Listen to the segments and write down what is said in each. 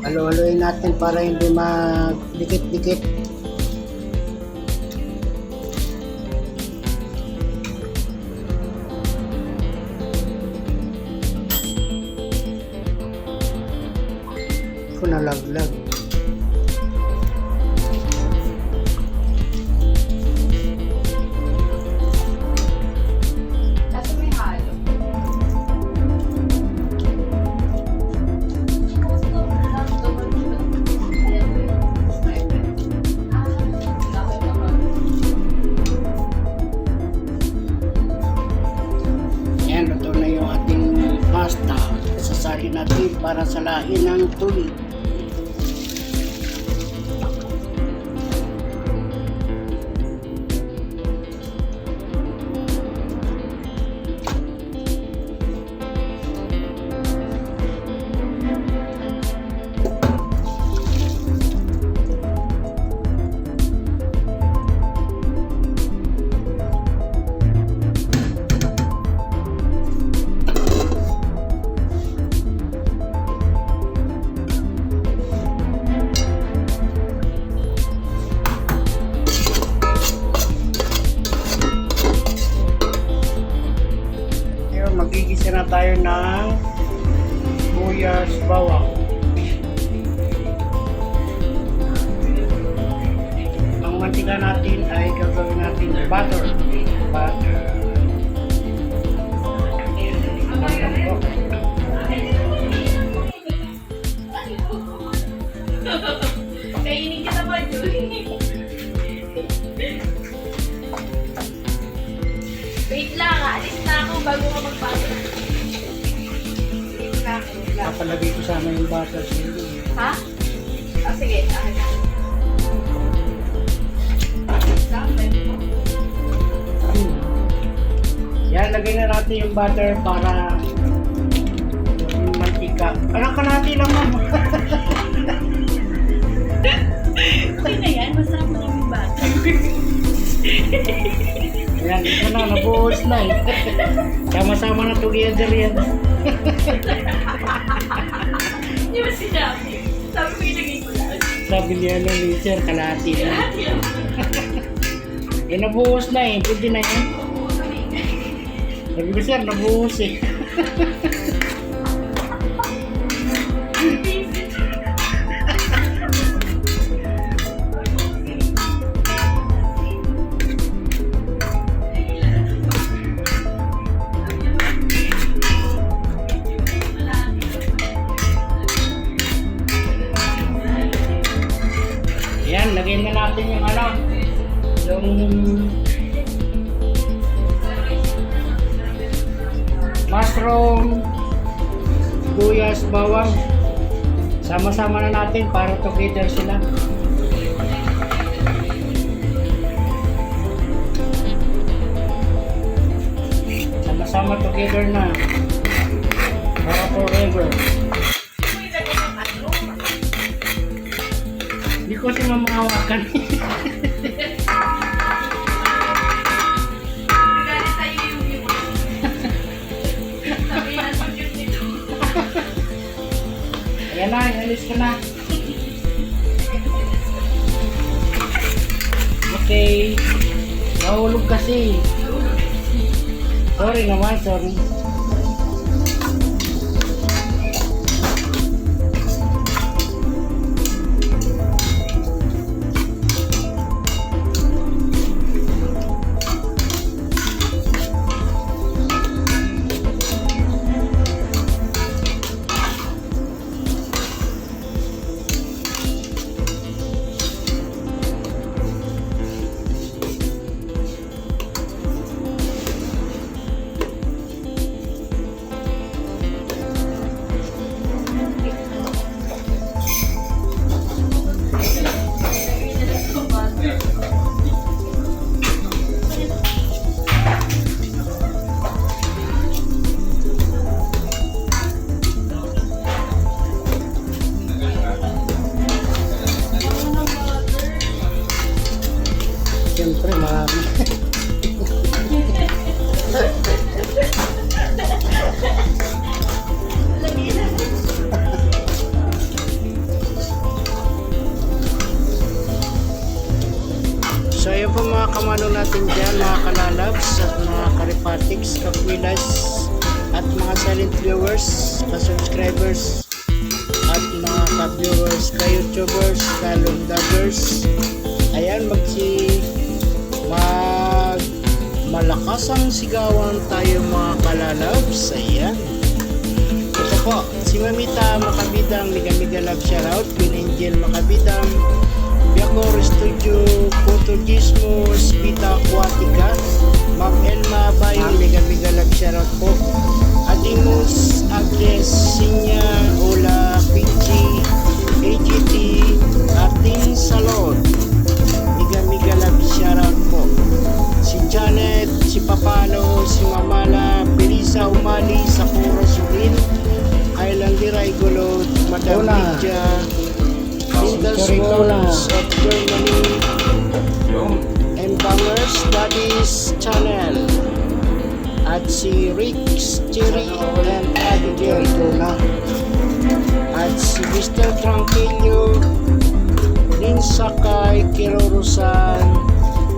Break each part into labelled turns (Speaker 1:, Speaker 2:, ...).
Speaker 1: Halo-haloin natin para hindi magdikit-dikit. Kung nalaglag.
Speaker 2: Kaso may halo.
Speaker 1: Ayan, luto na yung ating pasta. Sasalin natin para salain ng tubig. Ngayon, magigisa na tayo ng sibuyas bawang. Ang mantika natin ay gagawin natin butter. Butter.
Speaker 2: Kainin kita ba, Julie? Wait lang, alis na ako bago ka magpasok. Wait lang, wait lang.
Speaker 1: Kapalagay ko sana yung butter sa inyo.
Speaker 2: Ha? Ah, sige.
Speaker 1: Yan, lagay na natin yung butter para yung mantika. Anak ka natin lang, ma'am.
Speaker 2: Okay na yan, masarap na yung bata.
Speaker 1: Ayan, ito na, nabuhos na eh. Sama-sama na together yan.
Speaker 2: Di ba si Jackie? Sabi ko ilagay ko lang.
Speaker 1: Sabi niya na ni Sir, kalahati na. Eh, nabuhos na eh. Pwede na yan. Sabi ko, Sir, nabuhos eh. Ayan, lagyan na natin yung yung mushroom, sibuyas, bawang. Sama-sama na natin para together sila. Sama-sama together na para forever. Hindi ko siya mamahawakan.
Speaker 2: Nagalit tayo yung view. Sabi na sa cute nito.
Speaker 1: Ayan na, alis ka na. Okay. Nahulog kasi. Sorry naman, sorry. kamano natin dyan, mga kalalabs at mga karipatics, kakwilas, at mga silent viewers, ka-subscribers, at mga ka-viewers, ka-youtubers, ka-longdaggers. Ayan, malakas ang sigawan tayo mga kalalabs. Ayan. Ito po, si Mamita Makabidang, Miga Love Shoutout, Queen Angel Makabidang, Biacor Studio, Putogismos, Pita Aquatica, Ma'am Elma Bayo, Miga Love Shoutout po, Adimus, Agnes, Sinya, Ola, Pichi, AGT, Ating Salon, Miga Love Shoutout po. Si Janet, si Papalo, si Mamala, Belisa Umali, Sakura Sulin, Islandira Igulot, Madam Lydia, Linda Swartz of Germany, and Bangers Daddy's Channel, at si Rix, Cherry, and Abigail, at si Mr. Tranquillo, Lin Sakay, Kirorosan,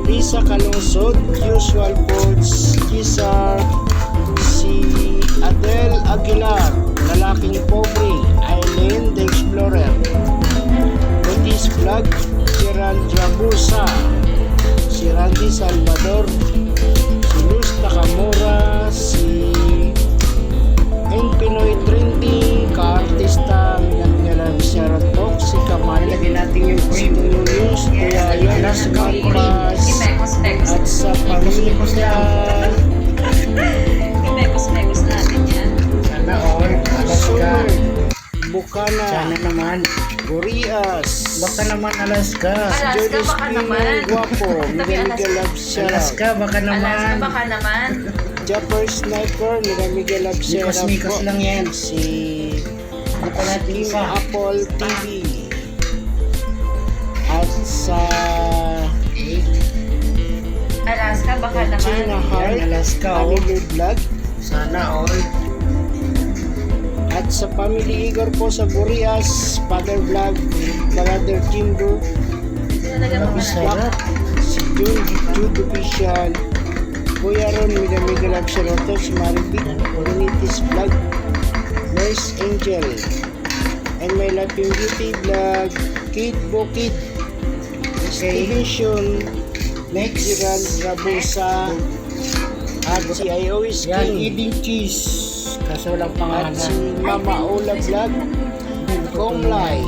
Speaker 1: Lisa Kalungsod, Usual Foods, Gisar, si Adele Aguilar, Lalaking Pobre, Aileen the Explorer, Otis Vlog, si Randra Busa, si Randy Salvador, si Luz Nakamura, si N Pinoy Trending, ka-artista, Minang Sharon Talk, si Kamal, lagyan natin yung si Tuyus, Tuya Yonas, Maripas, at sa pamilya,
Speaker 2: Mekos natin yan.
Speaker 1: sana all, Alaska, Bukana,
Speaker 3: Sana naman.
Speaker 1: Gurias,
Speaker 3: Baka naman Alaska.
Speaker 2: Alaska, baka naman.
Speaker 1: Guapo,
Speaker 2: Sabi
Speaker 1: Miguel Love
Speaker 3: Alaska, baka
Speaker 2: Alaska,
Speaker 3: naman.
Speaker 2: baka naman.
Speaker 1: Japper Sniper, Miguel Love
Speaker 3: Mikos-mikos lang yan.
Speaker 1: si
Speaker 3: Baka natin
Speaker 1: Team
Speaker 3: isa.
Speaker 1: Apple TV, at sa
Speaker 2: Alaska, baka
Speaker 1: Gina
Speaker 2: naman.
Speaker 1: Hart,
Speaker 3: Yan, Alaska, oh.
Speaker 1: Family Vlog,
Speaker 3: Sana all.
Speaker 1: at sa Family Igor po sa Gurias, Father Vlog, Brother Jimbo,
Speaker 2: Talaga naman.
Speaker 3: Sarap.
Speaker 1: si Jude Official, Kuya Ron, Miguel Love Shoutout, si Maribik, Unitis Vlog, Nurse Angel, and My Laughing Beauty Vlog, Kid Bukid, Estimation,
Speaker 3: Next.
Speaker 1: Gerald Rabusa, at si I Always
Speaker 3: Yan,
Speaker 1: King,
Speaker 3: eating cheese. Kaso walang
Speaker 1: at
Speaker 3: pangalan.
Speaker 1: si Mama Ola Vlog, Komlay,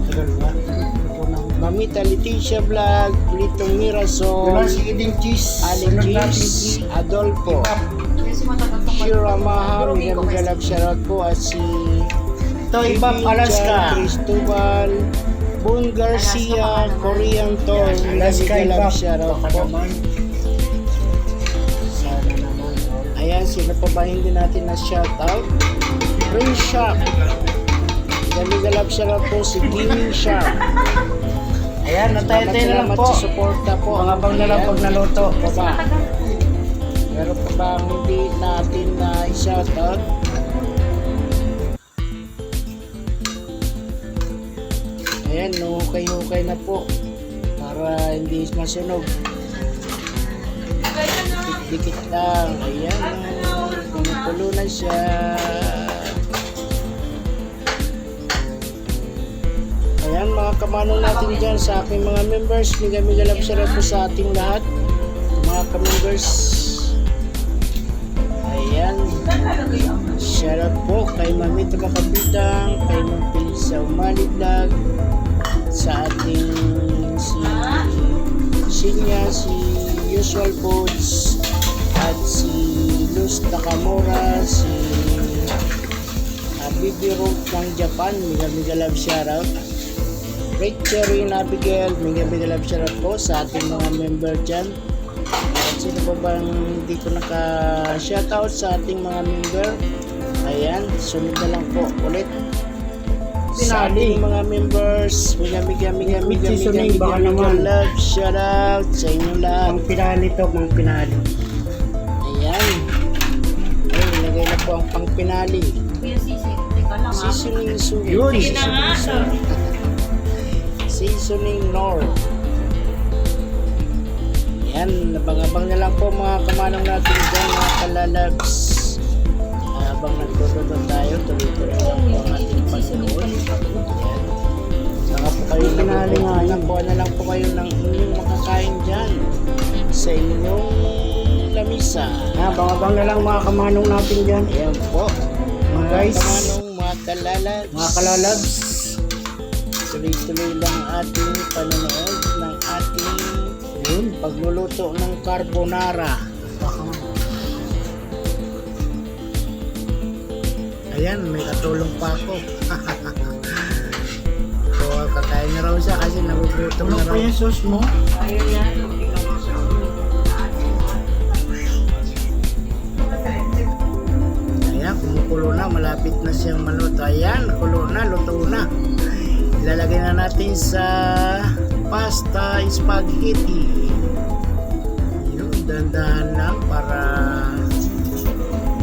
Speaker 3: Tagal ba? Ito nang-
Speaker 1: Mamita Leticia Vlog, Litong Mirasol,
Speaker 3: Wala si eating cheese. Sunod natin
Speaker 1: Alexis,
Speaker 3: si
Speaker 1: Adolfo,
Speaker 2: Yung sumatagal sa
Speaker 1: Shira Maha, Miguel Shoutout po, at si
Speaker 3: Ito, Ibab, Alaska.
Speaker 1: Cristobal, Boon Garcia,
Speaker 2: Alaska,
Speaker 1: Korean Tour,
Speaker 3: Alaska,
Speaker 1: Miguel
Speaker 3: Ibab.
Speaker 1: Shoutout
Speaker 3: Baka
Speaker 1: po.
Speaker 3: naman. Sana naman. all.
Speaker 1: Ayan, sino pa ba hindi natin na shoutout? Prince Shark, Miguel Shoutout po, si Gaming Shark.
Speaker 3: Ayan, natay-tay na lang
Speaker 1: Salamat
Speaker 3: po.
Speaker 1: sa suporta po.
Speaker 3: Mga bang na lang
Speaker 1: Ayan.
Speaker 3: pag naluto.
Speaker 1: Pa ba? Meron pa ba hindi natin na i-shoutout? Ayan, hukay-hukay na po para hindi masunog. Dikit lang. Ayan, pinupulo na siya. Ayan, mga kamanong natin dyan sa aking mga members. Mega love shoutout po sa ating lahat. Mga ka-members. Ayan. Shoutout po kay Mamita Makabidang, kay Ma'am Felisa Umali Vlog, sa ating si Sinya, si Usual Foods, at si Luz Nakamura, si Bibi Road ng Japan. Mega love shoutout. Great Cherry and Abigail, mega love shoutout po sa ating mga member dyan. At sino pa bang hindi ko naka-shoutout sa ating mga member? Ayan, sunod na lang po ulit. Sa ating mga members, mega
Speaker 3: Baka naman.
Speaker 1: love shoutout sa inyo lahat.
Speaker 3: Mang pinali to, mang pinali.
Speaker 1: Ayan. Ayun, nilagay na po ang pangpinali.
Speaker 2: Yung sisi. Teka lang ha.
Speaker 1: Seasoning sulit.
Speaker 3: Yun.
Speaker 2: Sige na nga.
Speaker 1: Seasoning North. Ayan, abang-abang na lang po mga kamanong natin dyan, mga kalalabs. Habang nagluto tayo, tuloy-tuloy lang po ang ating pagsunood. Ayan. Saka po kayo nakuha na lang po kayo ng inyong makakain dyan sa inyong lamisa.
Speaker 3: Abang-abang na lang mga kamanong natin dyan.
Speaker 1: Ayan po.
Speaker 3: Mga guys,
Speaker 1: Kamanong, mga kalalabs.
Speaker 3: mga kalalabs.
Speaker 1: Tuloy-tuloy lang ating panonood ng ating pagluluto ng carbonara. Ayan, may katulong pa ako. So, kakain na raw siya kasi nagugutom
Speaker 3: Ano
Speaker 1: na
Speaker 3: pa
Speaker 1: raw.
Speaker 3: yung sauce mo?
Speaker 2: Ayun yan.
Speaker 1: Ayan, kumukulo na. Malapit na siyang maluto. Ayan, kulo na, luto na. Ilalagay na natin sa pasta spaghetti. Yun, dandahan lang para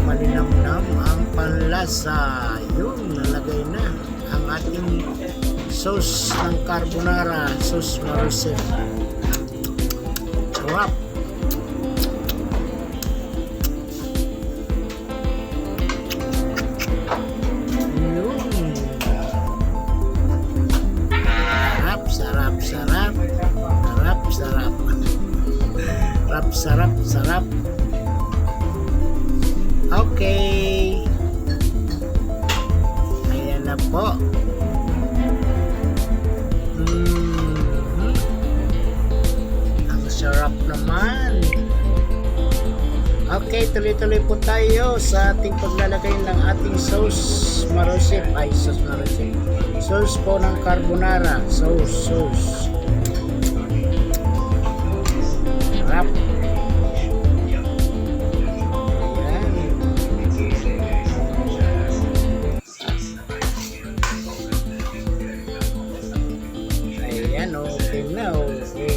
Speaker 1: malinamnam ang panlasa. Yun, nalagay na ang ating sauce ng carbonara, sauce marusip. Sarap. Yun. Sarap, sarap, sarap. Sarap, sarap. Sarap, sarap, sarap. Okay. Ayan na po. Ang sarap naman. Okay, tuloy-tuloy po tayo sa ating paglalagay ng ating sauce marusip. Ay, sauce marusip. Sauce po ng carbonara. Sauce. Sarap. Ayan, okay na, okay.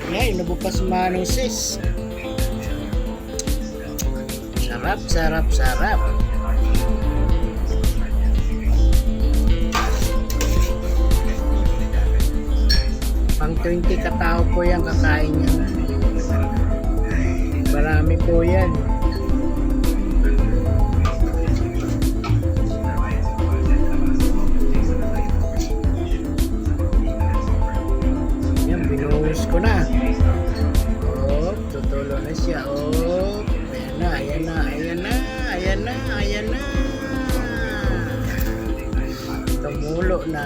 Speaker 1: Ayan, nabukas manong sis. Sarap, sarap, sarap. Pang 20 katao po yan kakain yan. Marami po yan. Yan, binuhos ko na. Oh, tutulo na siya. Oh, ayan na. Tumulo na.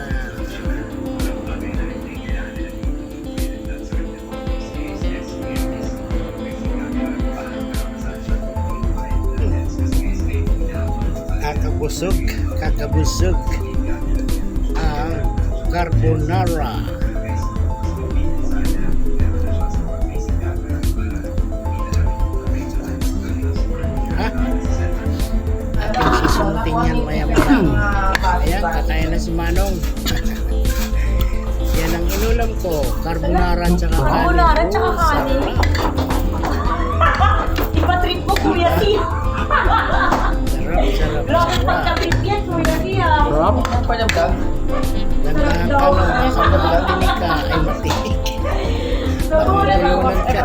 Speaker 1: Kakabusog ang carbonara. Ha? Ating sisunting yan maya-maya. Ayan, kakain na si Manong. Yan ang inulam ko, carbonara at saka kanin.
Speaker 2: Carbonara at saka kanin? Ipatrip mo, Kuya T.
Speaker 1: Sarap.
Speaker 2: Grabe pagka-trip yan, Kuya T.
Speaker 3: Sarap.
Speaker 1: Nagkahan ka nung baka magtinig ka ay matinig. Matulungan ka.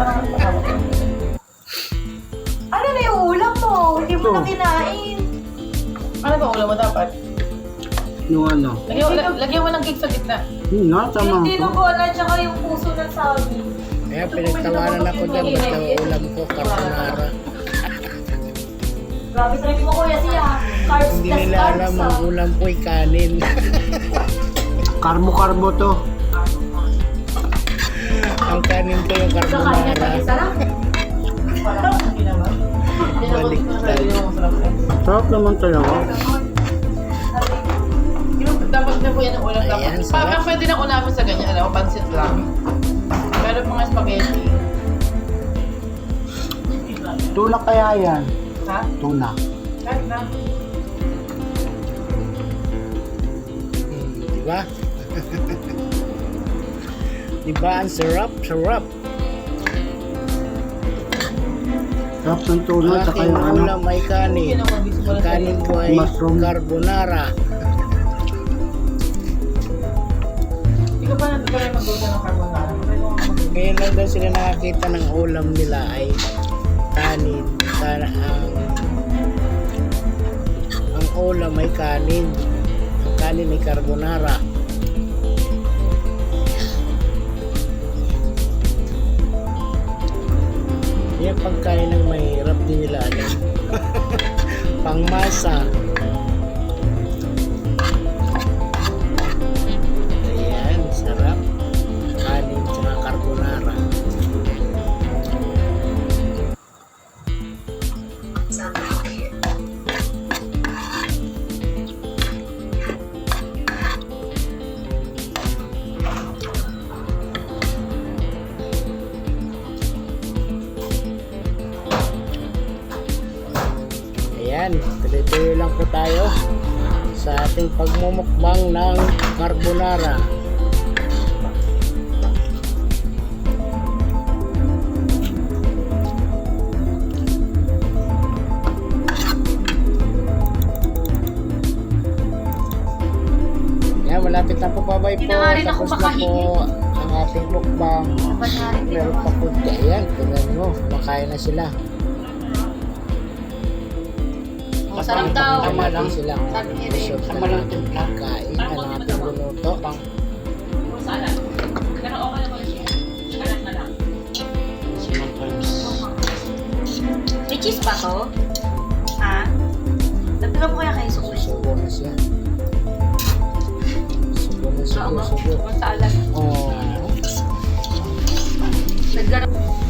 Speaker 2: Ano na yung ulam mo? Hindi mo na kinain.
Speaker 4: Ano ba ulam mo dapat?
Speaker 3: Yung ano?
Speaker 4: Lagyan mo ng cake sa gitna.
Speaker 3: Yun nga, tama
Speaker 2: Yung
Speaker 3: ko.
Speaker 2: tinugola tsaka yung puso ng sabi.
Speaker 1: Kaya pinagtawanan ako dyan, basta ulam ko, carbonara.
Speaker 2: Grabe trip mo, Kuya T. Carbs
Speaker 1: Hindi
Speaker 2: plus
Speaker 1: nila
Speaker 2: carbs.
Speaker 1: alam ang ulam ko ay kanin.
Speaker 3: Karbo-karbo to.
Speaker 1: Ang kanin ko yung
Speaker 2: Sa kanya
Speaker 1: carbonara.
Speaker 2: sa isa lang.
Speaker 1: Baliktad.
Speaker 3: Sarap naman talaga.
Speaker 4: Dapat na po yan ang ulam.
Speaker 1: Ayan,
Speaker 4: Dapat.
Speaker 1: sarap.
Speaker 4: Pwede na ulamin sa ganyan. Alam, pansit lang. Pero mga spaghetti.
Speaker 3: Tuna kaya yan?
Speaker 4: Ha?
Speaker 3: Tuna.
Speaker 4: Kahit na.
Speaker 1: Diba? Diba ang sarap?
Speaker 3: Sarap ng tuna,
Speaker 1: Ang
Speaker 3: tsaka
Speaker 1: aking
Speaker 3: yung ano.
Speaker 1: ulam ay kanin. Ang kanin ko ay
Speaker 3: Mushroom.
Speaker 1: carbonara.
Speaker 4: magluto ng carbonara.
Speaker 1: Ngayon lang daw sila nakakita ng ulam nila ay kanin. Ang ulam ay kanin. Ang kanin ay carbonara. Yung pagkain ng mahirap din nila alam. Pangmasa. Ayan, sarap. Kanin tsaka carbonara. Ayan, tuloy-tuloy lang po tayo sa ating pagmumukbang ng carbonara. Ayan, malapit na po, bye-bye po.
Speaker 2: Hindi na nga rin ako
Speaker 1: Tapos na po ang ating mukbang.
Speaker 2: Ba't nga rin
Speaker 1: Meron pa kunti. Ayan, tingnan mo, makain na sila.
Speaker 2: Oh, sarap daw.
Speaker 1: Tama lang sila.
Speaker 2: Sabi ni Rin.
Speaker 1: Tama lang timpla. Kain na natin lunuto.
Speaker 2: Pero okay naman siya. Kalat na lang. May cheese ba to? Ha? Nagpila mo kaya kayo suko?
Speaker 1: Subo na siya. Subo na, subo, subo.
Speaker 2: Sa alam.
Speaker 1: Oh.
Speaker 2: Nagkaroon.